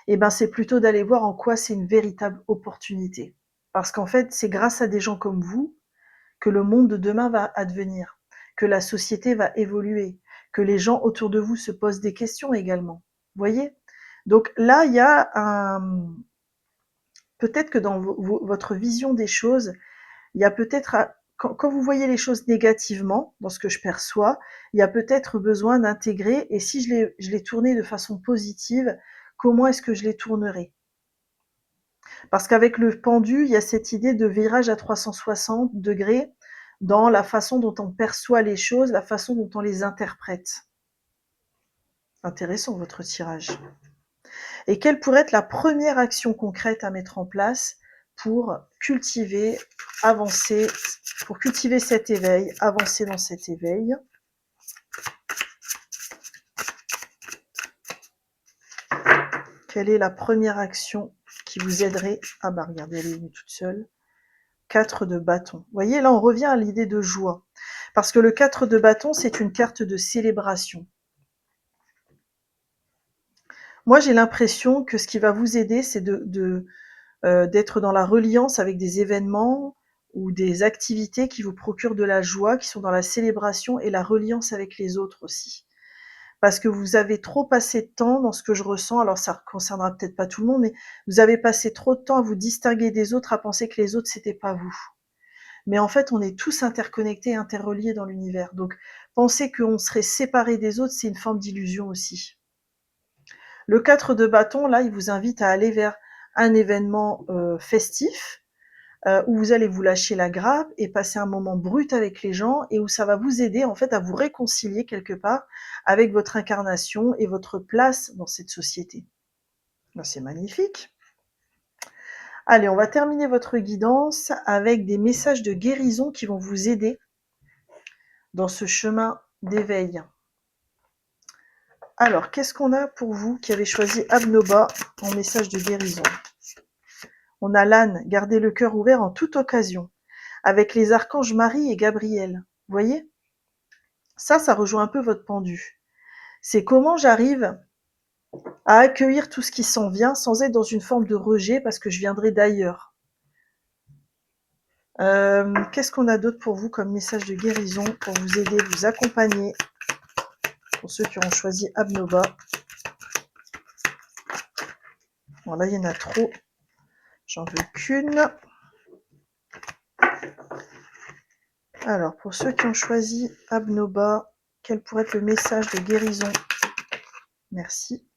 eh ben, c'est plutôt d'aller voir en quoi c'est une véritable opportunité. Parce qu'en fait, c'est grâce à des gens comme vous que le monde de demain va advenir, que la société va évoluer, que les gens autour de vous se posent des questions également. Vous voyez? Donc là, il y a un... Peut-être que dans votre vision des choses, il y a peut-être... Quand vous voyez les choses négativement, dans ce que je perçois, il y a peut-être besoin d'intégrer, et si je l'ai tourné de façon positive, comment est-ce que je les tournerai? Parce qu'avec le pendu, il y a cette idée de virage à 360 degrés dans la façon dont on perçoit les choses, la façon dont on les interprète. Intéressant votre tirage. Et quelle pourrait être la première action concrète à mettre en place pour cultiver, avancer, pour cultiver cet éveil, avancer dans cet éveil? Quelle est la première action qui vous aiderait? Ah bah regardez, elle est venue toute seule. 4 de bâton. Vous voyez, là on revient à l'idée de joie. Parce que le 4 de bâton, c'est une carte de célébration. Moi, j'ai l'impression que ce qui va vous aider, c'est d'être dans la reliance avec des événements ou des activités qui vous procurent de la joie, qui sont dans la célébration et la reliance avec les autres aussi. Parce que vous avez trop passé de temps dans ce que je ressens, alors ça ne concernera peut-être pas tout le monde, mais vous avez passé trop de temps à vous distinguer des autres, à penser que les autres, c'était pas vous. Mais en fait, on est tous interconnectés, interreliés dans l'univers. Donc, penser qu'on serait séparés des autres, c'est une forme d'illusion aussi. Le 4 de bâton, là, il vous invite à aller vers un événement festif, où vous allez vous lâcher la grappe et passer un moment brut avec les gens et où ça va vous aider en fait à vous réconcilier quelque part avec votre incarnation et votre place dans cette société. Ben, c'est magnifique. Allez, on va terminer votre guidance avec des messages de guérison qui vont vous aider dans ce chemin d'éveil. Alors, qu'est-ce qu'on a pour vous qui avez choisi Abnoba en message de guérison? On a l'âne, gardez le cœur ouvert en toute occasion, avec les archanges Marie et Gabriel. Vous voyez? Ça rejoint un peu votre pendu. C'est comment j'arrive à accueillir tout ce qui s'en vient sans être dans une forme de rejet parce que je viendrai d'ailleurs. Qu'est-ce qu'on a d'autre pour vous comme message de guérison pour vous aider, vous accompagner, pour ceux qui ont choisi Abnoba? Bon, là, il y en a trop. J'en veux qu'une. Alors, pour ceux qui ont choisi Abnoba, quel pourrait être le message de guérison? Merci.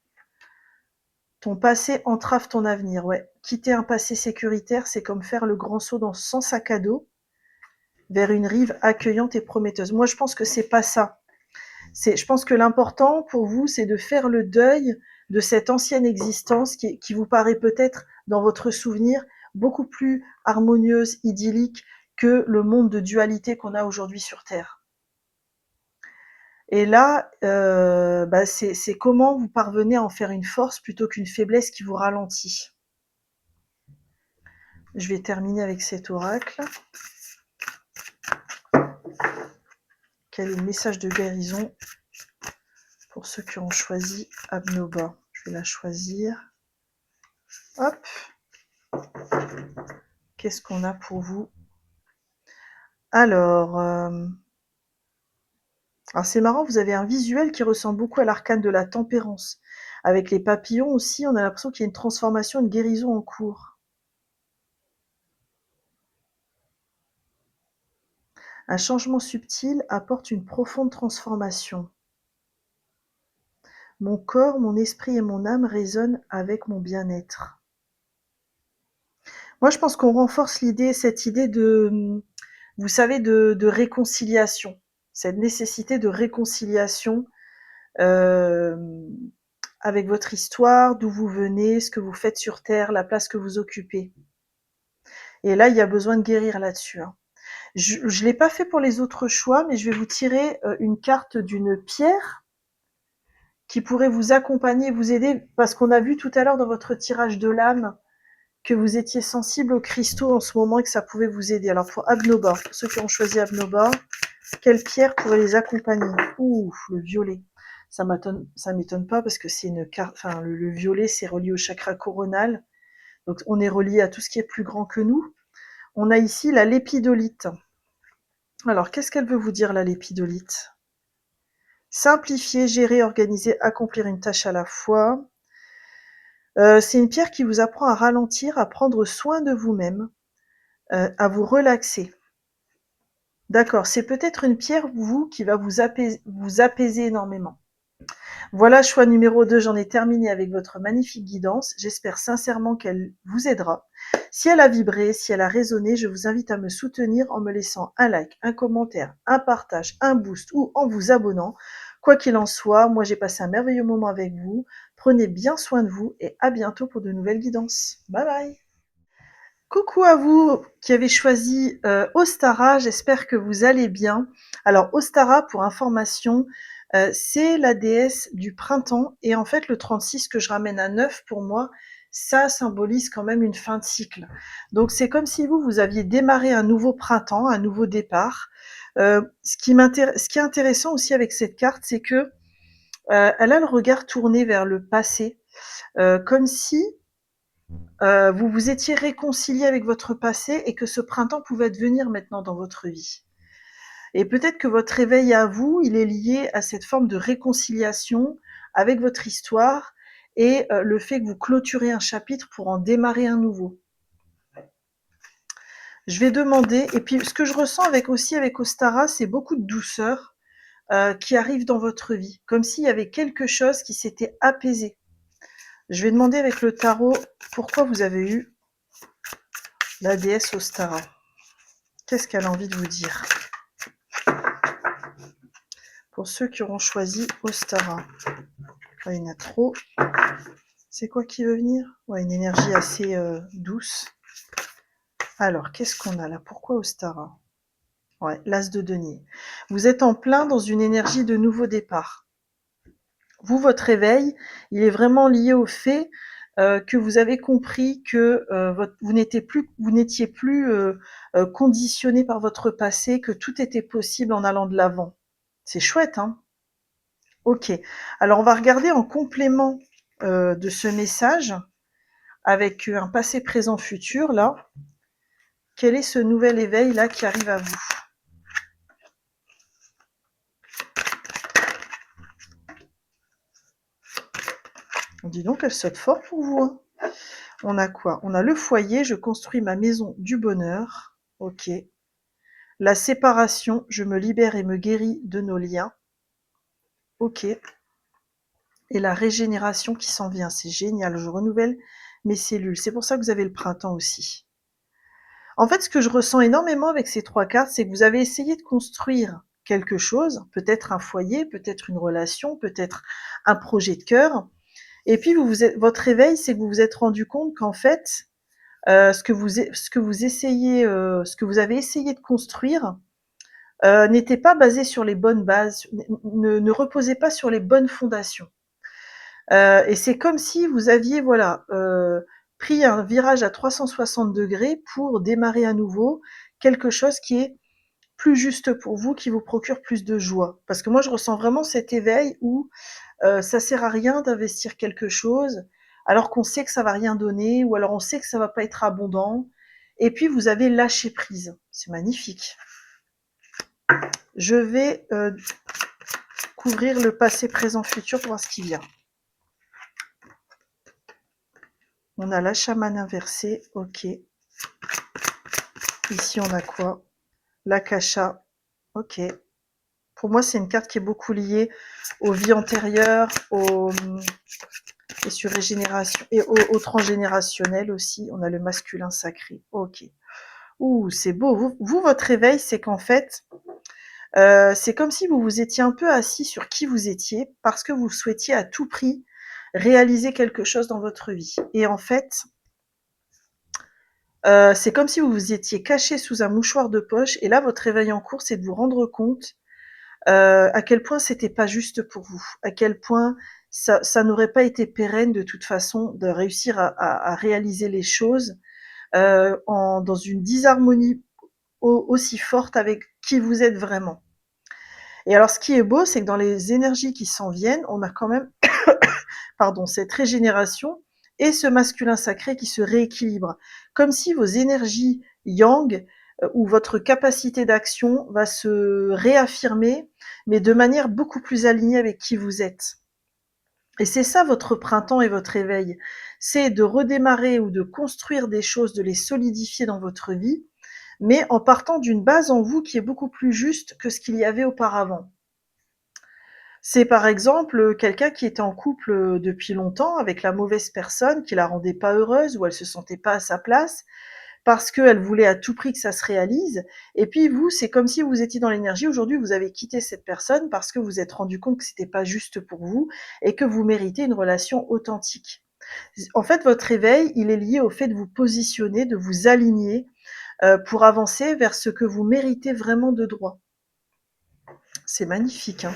Ton passé entrave ton avenir. Ouais. Quitter un passé sécuritaire, c'est comme faire le grand saut sans sac à dos vers une rive accueillante et prometteuse. Moi, je pense que c'est pas ça. Je pense que l'important pour vous, c'est de faire le deuil de cette ancienne existence qui vous paraît peut-être, dans votre souvenir, beaucoup plus harmonieuse, idyllique que le monde de dualité qu'on a aujourd'hui sur Terre. Et là, c'est comment vous parvenez à en faire une force plutôt qu'une faiblesse qui vous ralentit. Je vais terminer avec cet oracle. Quel est le message de guérison pour ceux qui ont choisi Abnoba? Je vais la choisir. Hop. Qu'est-ce qu'on a pour vous? Alors c'est marrant, vous avez un visuel qui ressemble beaucoup à l'arcane de la tempérance. Avec les papillons aussi, on a l'impression qu'il y a une transformation, une guérison en cours. Un changement subtil apporte une profonde transformation. Mon corps, mon esprit et mon âme résonnent avec mon bien-être. Moi, je pense qu'on renforce cette idée de, vous savez, de réconciliation. Cette nécessité de réconciliation avec votre histoire, d'où vous venez, ce que vous faites sur Terre, la place que vous occupez. Et là, il y a besoin de guérir là-dessus. Je ne l'ai pas fait pour les autres choix, mais je vais vous tirer une carte d'une pierre qui pourrait vous accompagner, vous aider, parce qu'on a vu tout à l'heure dans votre tirage de l'âme que vous étiez sensible aux cristaux en ce moment et que ça pouvait vous aider. Alors pour Abnoba, pour ceux qui ont choisi Abnoba, quelle pierre pourrait les accompagner? Ouh, le violet. Ça m'étonne pas parce que c'est une carte, enfin, le violet, c'est relié au chakra coronal. Donc, on est relié à tout ce qui est plus grand que nous. On a ici la lépidolite. Alors, qu'est-ce qu'elle veut vous dire, la lépidolite? Simplifier, gérer, organiser, accomplir une tâche à la fois. C'est une pierre qui vous apprend à ralentir, à prendre soin de vous-même, à vous relaxer. D'accord, c'est peut-être une pierre, vous, qui va vous apaiser énormément. Voilà, choix numéro 2, j'en ai terminé avec votre magnifique guidance. J'espère sincèrement qu'elle vous aidera. Si elle a vibré, si elle a résonné, je vous invite à me soutenir en me laissant un like, un commentaire, un partage, un boost ou en vous abonnant. Quoi qu'il en soit, moi j'ai passé un merveilleux moment avec vous. Prenez bien soin de vous et à bientôt pour de nouvelles guidances. Bye bye! Coucou à vous qui avez choisi Ostara, j'espère que vous allez bien. Alors Ostara, pour information, c'est la déesse du printemps et en fait le 36 que je ramène à 9 pour moi, ça symbolise quand même une fin de cycle. Donc c'est comme si vous aviez démarré un nouveau printemps, un nouveau départ. Ce qui est intéressant aussi avec cette carte, c'est que elle a le regard tourné vers le passé, comme si vous vous étiez réconcilié avec votre passé et que ce printemps pouvait devenir maintenant dans votre vie. Et peut-être que votre réveil à vous, il est lié à cette forme de réconciliation avec votre histoire et le fait que vous clôturez un chapitre pour en démarrer un nouveau. Je vais demander, et puis ce que je ressens avec Ostara, c'est beaucoup de douceur qui arrive dans votre vie, comme s'il y avait quelque chose qui s'était apaisé. Je vais demander avec le tarot pourquoi vous avez eu la déesse Ostara. Qu'est-ce qu'elle a envie de vous dire? Pour ceux qui auront choisi Ostara. Ouais, il y en a trop. C'est quoi qui veut venir? Ouais, une énergie assez douce. Alors, qu'est-ce qu'on a là? Pourquoi Ostara? Ouais, l'As de denier. Vous êtes en plein dans une énergie de nouveau départ. Vous, votre réveil, il est vraiment lié au fait que vous avez compris que vous n'étiez plus conditionné par votre passé, que tout était possible en allant de l'avant. C'est chouette, hein? Ok. Alors, on va regarder en complément de ce message, avec un passé, présent, futur, là. Quel est ce nouvel éveil, là, qui arrive à vous? Dis donc, elle saute fort pour vous, hein. On a quoi? On a le foyer, je construis ma maison du bonheur. Ok. La séparation, je me libère et me guéris de nos liens. Ok. Et la régénération qui s'en vient, c'est génial, je renouvelle mes cellules. C'est pour ça que vous avez le printemps aussi. En fait, ce que je ressens énormément avec ces 3 cartes, c'est que vous avez essayé de construire quelque chose, peut-être un foyer, peut-être une relation, peut-être un projet de cœur. Et puis, votre réveil, c'est que vous vous êtes rendu compte qu'en fait, ce que vous avez essayé de construire n'était pas basé sur les bonnes bases, ne reposait pas sur les bonnes fondations. Et c'est comme si vous aviez, voilà, pris un virage à 360 degrés pour démarrer à nouveau quelque chose qui est plus juste pour vous, qui vous procure plus de joie. Parce que moi, je ressens vraiment cet éveil où ça sert à rien d'investir quelque chose alors qu'on sait que ça va rien donner ou alors on sait que ça va pas être abondant. Et puis vous avez lâché prise. C'est magnifique. Je vais couvrir le passé, présent, futur pour voir ce qui vient. On a la chamane inversée, ok. Ici, on a quoi? L'akasha, ok. Pour moi, c'est une carte qui est beaucoup liée aux vies antérieures, et sur régénération et au transgénérationnel aussi. On a le masculin sacré, ok. Ouh, c'est beau. Vous, votre réveil, c'est qu'en fait, c'est comme si vous vous étiez un peu assis sur qui vous étiez parce que vous souhaitiez à tout prix réaliser quelque chose dans votre vie. Et en fait, c'est comme si vous vous étiez caché sous un mouchoir de poche et là, votre réveil en cours, c'est de vous rendre compte à quel point c'était pas juste pour vous, à quel point ça n'aurait pas été pérenne de toute façon de réussir à réaliser les choses dans une disharmonie aussi forte avec qui vous êtes vraiment. Et alors, ce qui est beau, c'est que dans les énergies qui s'en viennent, on a quand même, pardon, cette régénération et ce masculin sacré qui se rééquilibre. Comme si vos énergies yang ou votre capacité d'action va se réaffirmer, mais de manière beaucoup plus alignée avec qui vous êtes. Et c'est ça votre printemps et votre éveil. C'est de redémarrer ou de construire des choses, de les solidifier dans votre vie, mais en partant d'une base en vous qui est beaucoup plus juste que ce qu'il y avait auparavant. C'est par exemple quelqu'un qui était en couple depuis longtemps avec la mauvaise personne, qui la rendait pas heureuse ou elle se sentait pas à sa place, parce qu'elle voulait à tout prix que ça se réalise. Et puis vous, c'est comme si vous étiez dans l'énergie. Aujourd'hui, vous avez quitté cette personne parce que vous vous êtes rendu compte que c'était pas juste pour vous et que vous méritez une relation authentique. En fait, votre éveil, il est lié au fait de vous positionner, de vous aligner pour avancer vers ce que vous méritez vraiment de droit. C'est magnifique, hein.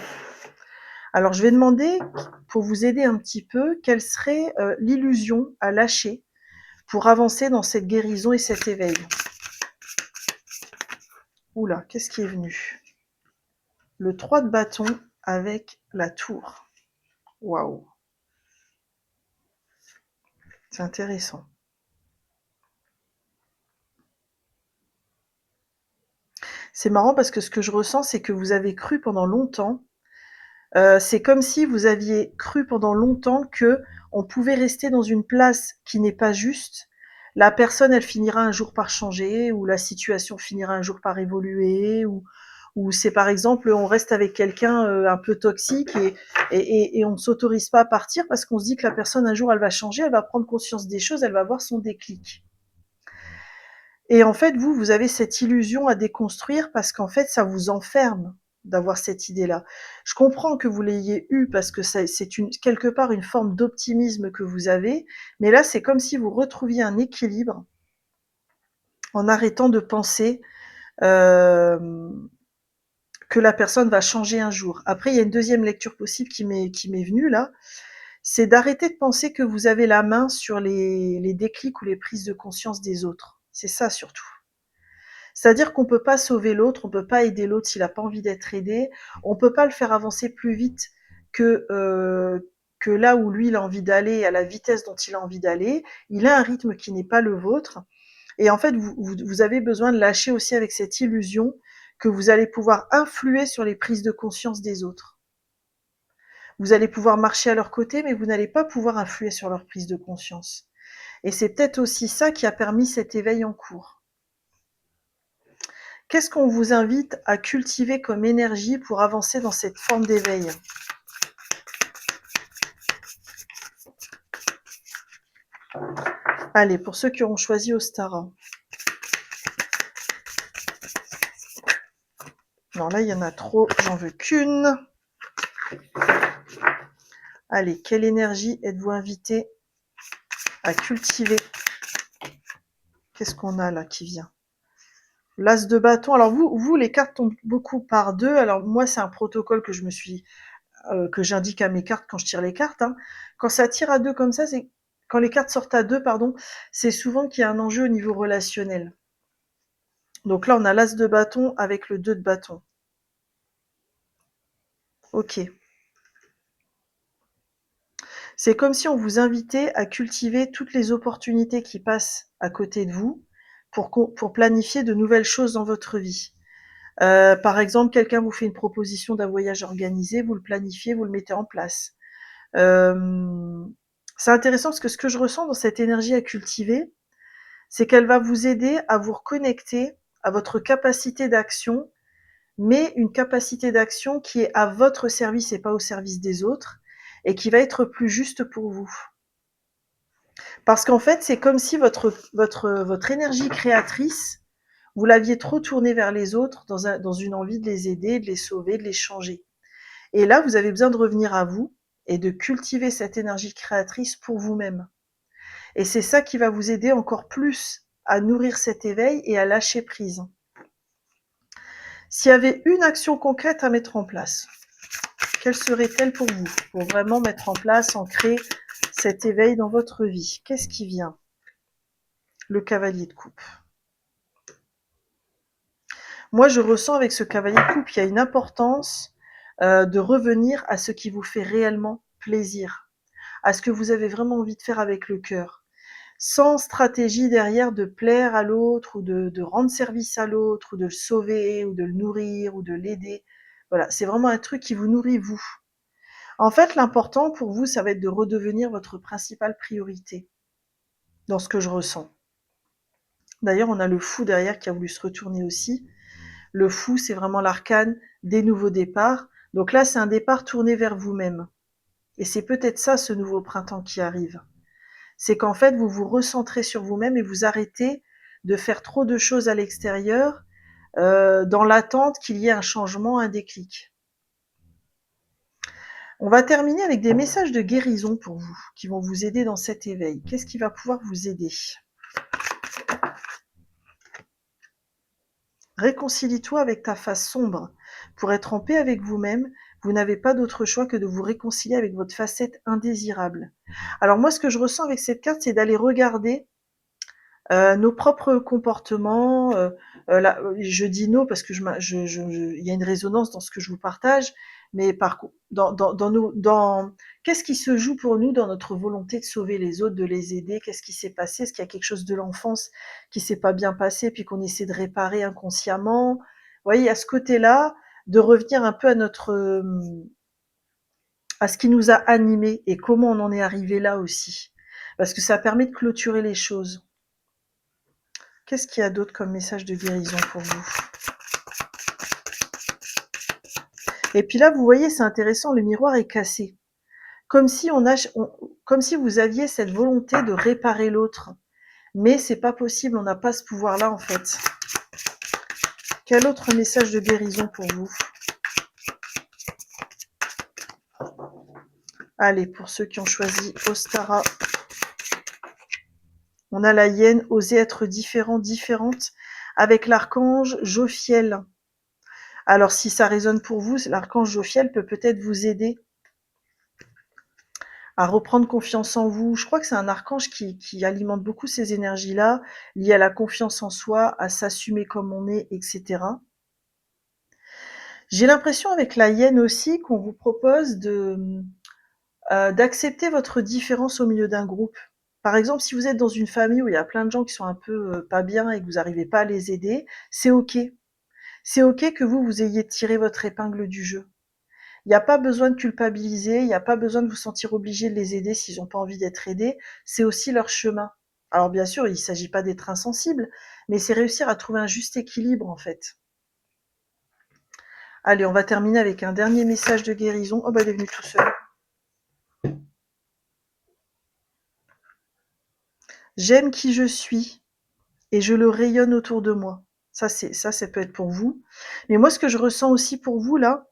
Alors, je vais demander, pour vous aider un petit peu, quelle serait l'illusion à lâcher pour avancer dans cette guérison et cet éveil. Oula, qu'est-ce qui est venu? Le 3 de bâton avec la tour. Waouh, c'est intéressant. C'est marrant parce que ce que je ressens, c'est que vous avez cru pendant longtemps. C'est comme si vous aviez cru pendant longtemps que on pouvait rester dans une place qui n'est pas juste. La personne, elle finira un jour par changer, ou la situation finira un jour par évoluer, ou c'est par exemple, on reste avec quelqu'un un peu toxique et on ne s'autorise pas à partir parce qu'on se dit que la personne un jour elle va changer, elle va prendre conscience des choses, elle va avoir son déclic. Et en fait, vous avez cette illusion à déconstruire parce qu'en fait, ça vous enferme d'avoir cette idée-là. Je comprends que vous l'ayez eue parce que c'est quelque part une forme d'optimisme que vous avez, mais là, c'est comme si vous retrouviez un équilibre en arrêtant de penser euh, que la personne va changer un jour. Après, il y a une deuxième lecture possible qui m'est venue là, c'est d'arrêter de penser que vous avez la main sur les déclics ou les prises de conscience des autres. C'est ça surtout. C'est-à-dire qu'on peut pas sauver l'autre, on peut pas aider l'autre s'il a pas envie d'être aidé, on peut pas le faire avancer plus vite que que là où lui il a envie d'aller, à la vitesse dont il a envie d'aller. Il a un rythme qui n'est pas le vôtre. Et en fait, vous avez besoin de lâcher aussi avec cette illusion que vous allez pouvoir influer sur les prises de conscience des autres. Vous allez pouvoir marcher à leur côté, mais vous n'allez pas pouvoir influer sur leur prise de conscience. Et c'est peut-être aussi ça qui a permis cet éveil en cours. Qu'est-ce qu'on vous invite à cultiver comme énergie pour avancer dans cette forme d'éveil? Allez, pour ceux qui auront choisi Ostara. Non, là, il y en a trop, j'en veux qu'une. Allez, quelle énergie êtes-vous invité à cultiver? Qu'est-ce qu'on a là qui vient? L'As de bâton. Alors vous, les cartes tombent beaucoup par deux. Alors moi, c'est un protocole que je me suis, que j'indique à mes cartes quand je tire les cartes, hein. Quand ça tire à deux comme ça, c'est quand les cartes sortent à deux, pardon, c'est souvent qu'il y a un enjeu au niveau relationnel. Donc là, on a l'As de bâton avec le 2 de bâton. Ok. C'est comme si on vous invitait à cultiver toutes les opportunités qui passent à côté de vous pour planifier de nouvelles choses dans votre vie. Par exemple, quelqu'un vous fait une proposition d'un voyage organisé, vous le planifiez, vous le mettez en place. C'est intéressant parce que ce que je ressens dans cette énergie à cultiver, c'est qu'elle va vous aider à vous reconnecter à votre capacité d'action, mais une capacité d'action qui est à votre service et pas au service des autres, et qui va être plus juste pour vous. Parce qu'en fait, c'est comme si votre énergie créatrice, vous l'aviez trop tournée vers les autres dans une envie de les aider, de les sauver, de les changer. Et là, vous avez besoin de revenir à vous et de cultiver cette énergie créatrice pour vous-même. Et c'est ça qui va vous aider encore plus à nourrir cet éveil et à lâcher prise. S'il y avait une action concrète à mettre en place, quelle serait-elle pour vous? Pour vraiment mettre en place, ancrer cet éveil dans votre vie. Qu'est-ce qui vient? Le cavalier de coupe. Moi, je ressens avec ce cavalier de coupe, il y a une importance de revenir à ce qui vous fait réellement plaisir, à ce que vous avez vraiment envie de faire avec le cœur, sans stratégie derrière de plaire à l'autre ou de rendre service à l'autre ou de le sauver ou de le nourrir ou de l'aider. Voilà, c'est vraiment un truc qui vous nourrit vous. En fait, l'important pour vous, ça va être de redevenir votre principale priorité dans ce que je ressens. D'ailleurs, on a le fou derrière qui a voulu se retourner aussi. Le fou, c'est vraiment l'arcane des nouveaux départs. Donc là, c'est un départ tourné vers vous-même. Et c'est peut-être ça, ce nouveau printemps qui arrive. C'est qu'en fait, vous vous recentrez sur vous-même et vous arrêtez de faire trop de choses à l'extérieur dans l'attente qu'il y ait un changement, un déclic. On va terminer avec des messages de guérison pour vous, qui vont vous aider dans cet éveil. Qu'est-ce qui va pouvoir vous aider? Réconcilie-toi avec ta face sombre. Pour être en paix avec vous-même, vous n'avez pas d'autre choix que de vous réconcilier avec votre facette indésirable. Alors moi, ce que je ressens avec cette carte, c'est d'aller regarder nos propres comportements. Là, je dis nos parce que il y a une résonance dans ce que je vous partage, mais par contre, qu'est-ce qui se joue pour nous dans notre volonté de sauver les autres, de les aider? Qu'est-ce qui s'est passé? Est-ce qu'il y a quelque chose de l'enfance qui s'est pas bien passé, puis qu'on essaie de réparer inconsciemment? Vous voyez, à ce côté-là, de revenir un peu à à ce qui nous a animés et comment on en est arrivé là aussi, parce que ça permet de clôturer les choses. Qu'est-ce qu'il y a d'autre comme message de guérison pour vous? Et puis là, vous voyez, c'est intéressant, le miroir est cassé. Comme si comme si vous aviez cette volonté de réparer l'autre. Mais c'est pas possible, on n'a pas ce pouvoir-là en fait. Quel autre message de guérison pour vous? Allez, pour ceux qui ont choisi Ostara, on a la hyène, oser être différent, différente, avec l'archange Jophiel. Alors si ça résonne pour vous, l'archange Jophiel peut peut-être vous aider à reprendre confiance en vous. Je crois que c'est un archange qui alimente beaucoup ces énergies-là, liées à la confiance en soi, à s'assumer comme on est, etc. J'ai l'impression avec la hyène aussi qu'on vous propose d'accepter votre différence au milieu d'un groupe. Par exemple, si vous êtes dans une famille où il y a plein de gens qui sont un peu pas bien et que vous n'arrivez pas à les aider, c'est ok. C'est ok que vous ayez tiré votre épingle du jeu. Il n'y a pas besoin de culpabiliser, il n'y a pas besoin de vous sentir obligé de les aider s'ils n'ont pas envie d'être aidés. C'est aussi leur chemin. Alors bien sûr, il ne s'agit pas d'être insensible, mais c'est réussir à trouver un juste équilibre en fait. Allez, on va terminer avec un dernier message de guérison. Oh bah, il est venu tout seul. J'aime qui je suis et je le rayonne autour de moi. Ça peut être pour vous. Mais moi, ce que je ressens aussi pour vous là,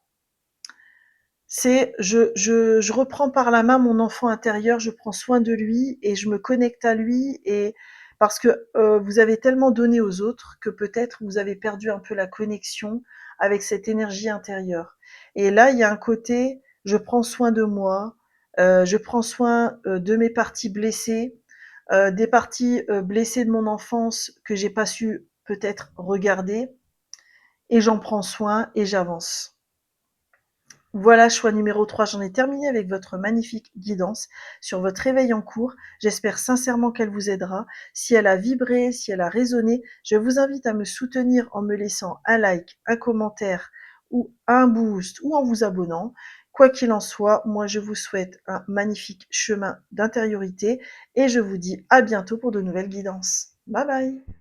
c'est je reprends par la main mon enfant intérieur, je prends soin de lui et je me connecte à lui et parce que vous avez tellement donné aux autres que peut-être vous avez perdu un peu la connexion avec cette énergie intérieure. Et là, il y a un côté, je prends soin de moi, je prends soin de mes parties blessées, des parties blessées de mon enfance que j'ai pas su peut-être regarder, et j'en prends soin et j'avance. Voilà, choix numéro 3, j'en ai terminé avec votre magnifique guidance sur votre réveil en cours. J'espère sincèrement qu'elle vous aidera. Si elle a vibré, si elle a résonné, je vous invite à me soutenir en me laissant un like, un commentaire ou un boost ou en vous abonnant. Quoi qu'il en soit, moi je vous souhaite un magnifique chemin d'intériorité et je vous dis à bientôt pour de nouvelles guidances. Bye bye!